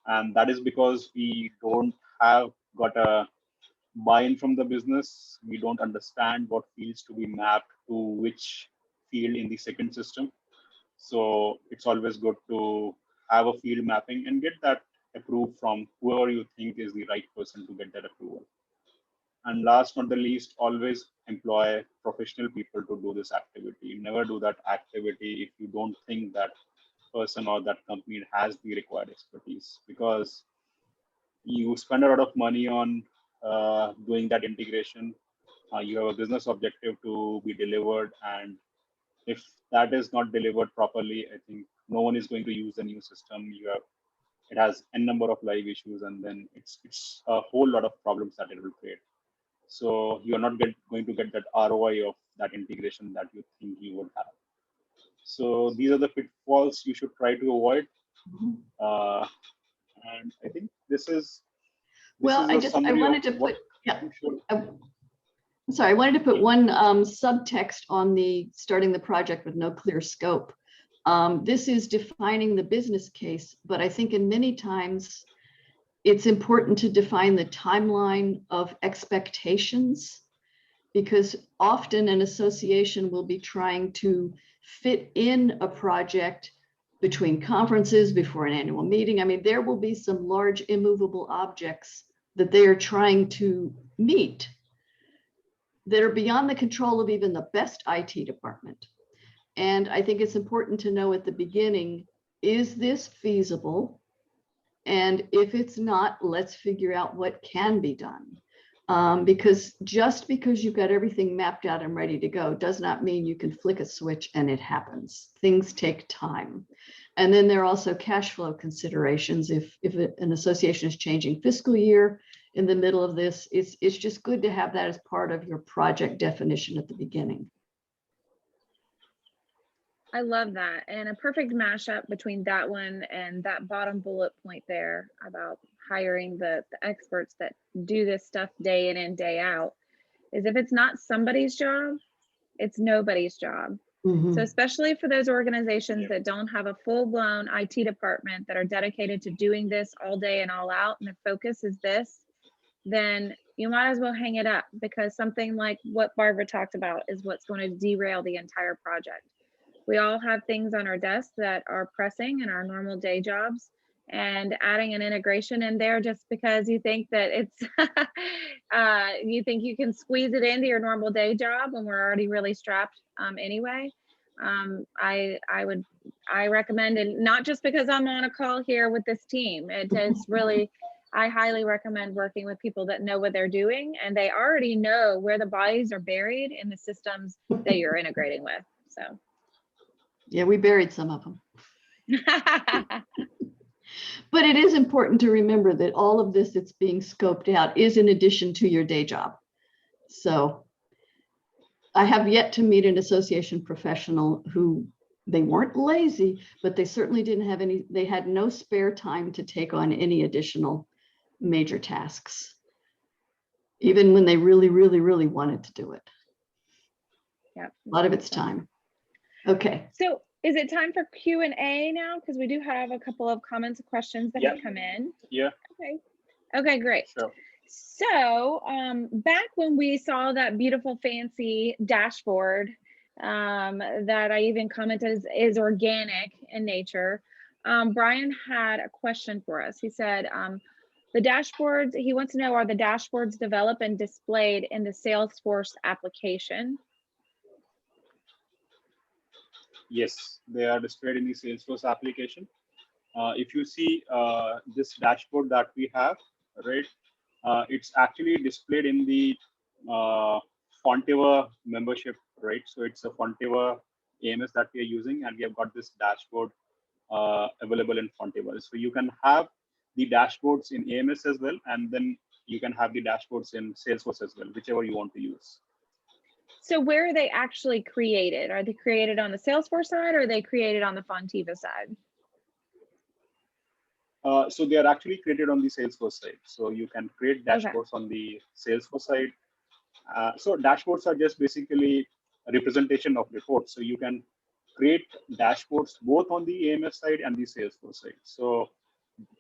And that is because we don't have got a buy-in from the business. We don't understand what fields to be mapped to which field in the second system. So it's always good to have a field mapping and get that approved from whoever you think is the right person to get that approval. And last but not the least, always employ professional people to do this activity. Never do that activity if you don't think that person or that company has the required expertise, because you spend a lot of money on doing that integration. You have a business objective to be delivered, and if that is not delivered properly, I think no one is going to use the new system. It has n number of live issues, and then it's a whole lot of problems that it will create. So you're not going to get that ROI of that integration that you think you would have. So these are the pitfalls you should try to avoid. And I think this is Well, a I summary wanted of to what put, yeah, you should. I'm sorry, I wanted to put one subtext on the starting the project with no clear scope. This is defining the business case, but I think in many times it's important to define the timeline of expectations, because often an association will be trying to fit in a project between conferences, before an annual meeting. I mean, there will be some large immovable objects that they are trying to meet that are beyond the control of even the best IT department. And I think it's important to know at the beginning, is this feasible? And if it's not, let's figure out what can be done. Because just because you've got everything mapped out and ready to go does not mean you can flick a switch and it happens. Things take time. And then there are also cash flow considerations. If an association is changing fiscal year in the middle of this, it's just good to have that as part of your project definition at the beginning. I love that. And a perfect mashup between that one and that bottom bullet point there about hiring the experts that do this stuff day in and day out is, if it's not somebody's job, it's nobody's job. Mm-hmm. So especially for those organizations that don't have a full-blown IT department that are dedicated to doing this all day and all out, and the focus is this, then you might as well hang it up, because something like what Barbara talked about is what's going to derail the entire project. We all have things on our desk that are pressing in our normal day jobs, and adding an integration in there just because you think that it's you think you can squeeze it into your normal day job when we're already really strapped anyway. I recommend, and not just because I'm on a call here with this team, it is really, I highly recommend working with people that know what they're doing, and they already know where the bodies are buried in the systems that you're integrating with. So yeah, we buried some of them. But it is important to remember that all of this that's being scoped out is in addition to your day job. So I have yet to meet an association professional who, they weren't lazy, but they certainly didn't have any, they had no spare time to take on any additional major tasks, even when they really, really, really wanted to do it. Yeah, a lot of it's time. Okay. So is it time for Q&A now? Because we do have a couple of comments and questions that have come in. Yeah. Okay, great. Sure. So back when we saw that beautiful fancy dashboard that I even commented is organic in nature, Brian had a question for us. He said, the dashboards, he wants to know, are the dashboards developed and displayed in the Salesforce application? Yes, they are displayed in the Salesforce application. If you see this dashboard that we have, right, it's actually displayed in the Fontiva membership, right? So it's a Fontiva AMS that we are using, and we have got this dashboard available in Fontiva. So you can have the dashboards in AMS as well, and then you can have the dashboards in Salesforce as well, whichever you want to use. So where are they actually created? Are they created on the Salesforce side, or are they created on the Fontiva side? So they are actually created on the Salesforce side. So you can create dashboards on the Salesforce side. So dashboards are just basically a representation of reports. So you can create dashboards both on the AMS side and the Salesforce side. So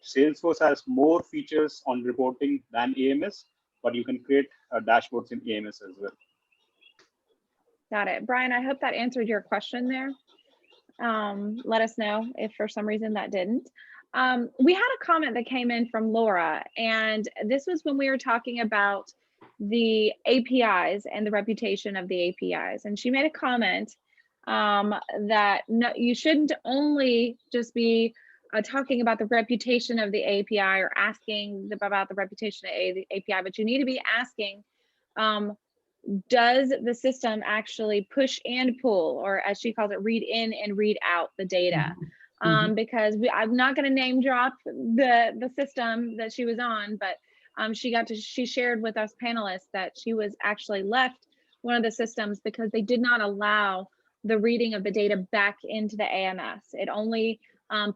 Salesforce has more features on reporting than AMS, but you can create dashboards in AMS as well. Got it. Brian, I hope that answered your question there. Let us know if for some reason that didn't. We had a comment that came in from Laura, and this was when we were talking about the APIs and the reputation of the APIs. And she made a comment that no, you shouldn't only just be talking about the reputation of the API or asking about the reputation of the API, but you need to be asking does the system actually push and pull, or as she calls it, read in and read out the data? Because I'm not going to name drop the system that she was on, but she shared with us panelists that she was actually left one of the systems because they did not allow the reading of the data back into the AMS. It only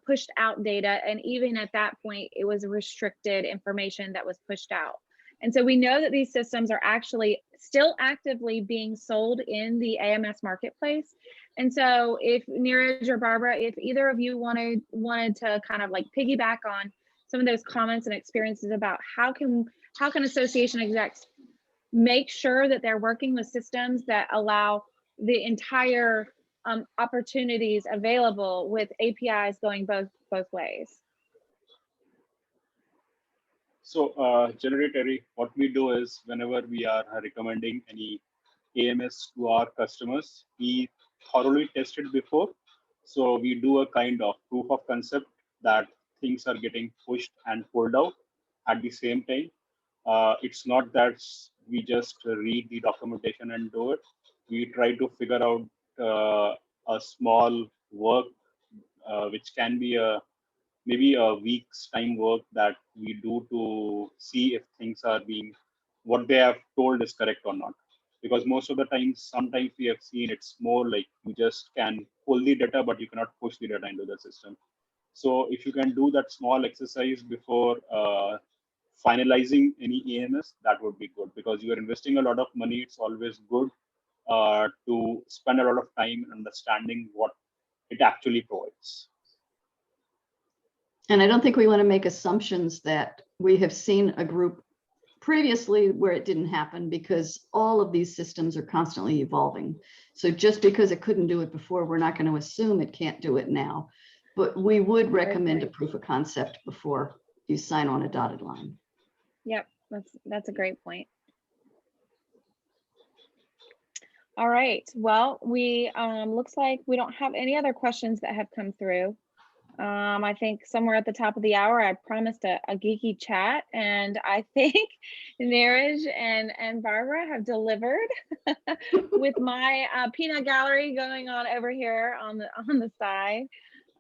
pushed out data, and even at that point, it was restricted information that was pushed out. And so we know that these systems are actually still actively being sold in the AMS marketplace. And so if Neeraj or Barbara, if either of you wanted to kind of like piggyback on some of those comments and experiences about how can association execs make sure that they're working with systems that allow the entire opportunities available with APIs going both ways. So generally, Terry, what we do is whenever we are recommending any AMS to our customers, we thoroughly test it before. So we do a kind of proof of concept that things are getting pushed and pulled out at the same time. It's not that we just read the documentation and do it. We try to figure out a small work, which can be maybe a week's time work that we do to see if things are being, what they have told is correct or not. Because most of the times, sometimes we have seen it's more like you just can pull the data, but you cannot push the data into the system. So if you can do that small exercise before finalizing any AMS, that would be good, because you are investing a lot of money. It's always good to spend a lot of time understanding what it actually provides. And I don't think we want to make assumptions that we have seen a group previously where it didn't happen, because all of these systems are constantly evolving. So just because it couldn't do it before, we're not going to assume it can't do it now. But we would recommend a proof of concept before you sign on a dotted line. Yep, that's a great point. All right, well, we looks like we don't have any other questions that have come through. I think somewhere at the top of the hour, I promised a geeky chat, and I think Neeraj and Barbara have delivered with my peanut gallery going on over here on the side.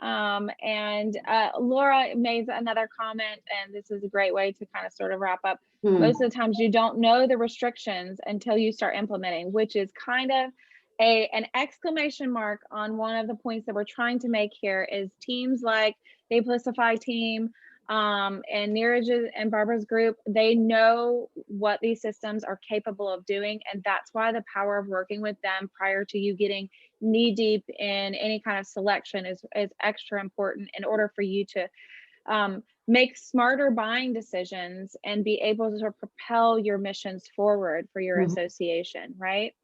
And Laura made another comment, and this is a great way to kind of sort of wrap up. Most of the times you don't know the restrictions until you start implementing, which is kind of an exclamation mark on one of the points that we're trying to make here. Is teams like the Amplify team and Neeraj and Barbara's group, they know what these systems are capable of doing, and that's why the power of working with them prior to you getting knee deep in any kind of selection is extra important in order for you to make smarter buying decisions and be able to propel your missions forward for your association, right?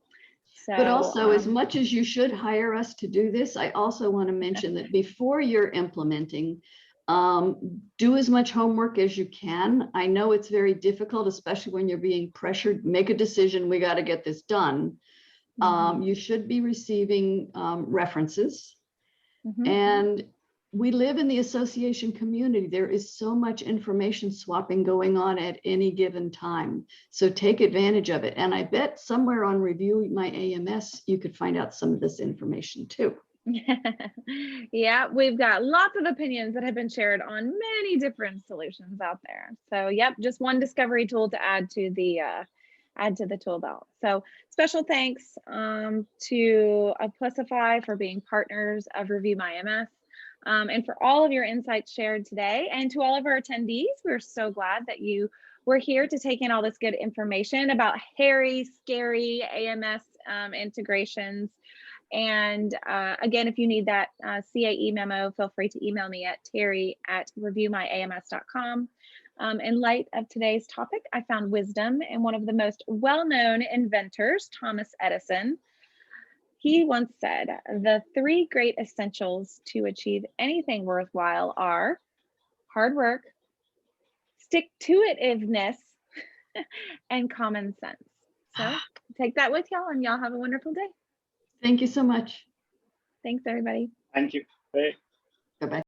So, but also, as much as you should hire us to do this, I also want to mention that before you're implementing, do as much homework as you can. I know it's very difficult, especially when you're being pressured. Make a decision, we got to get this done. You should be receiving references. And we live in the association community. There is so much information swapping going on at any given time. So take advantage of it. And I bet somewhere on Review My AMS, you could find out some of this information too. Yeah, we've got lots of opinions that have been shared on many different solutions out there. So yep, just one discovery tool to add to the tool belt. So special thanks to Amplify for being partners of Review My AMS. And for all of your insights shared today, and to all of our attendees, we're so glad that you were here to take in all this good information about hairy, scary AMS integrations. And again, if you need that CAE memo, feel free to email me at terry@reviewmyams.com. In light of today's topic, I found wisdom in one of the most well-known inventors, Thomas Edison. He once said, the 3 great essentials to achieve anything worthwhile are hard work, stick-to-itiveness, and common sense. So take that with y'all, and y'all have a wonderful day. Thank you so much. Thanks, everybody. Thank you. Bye. Bye-bye.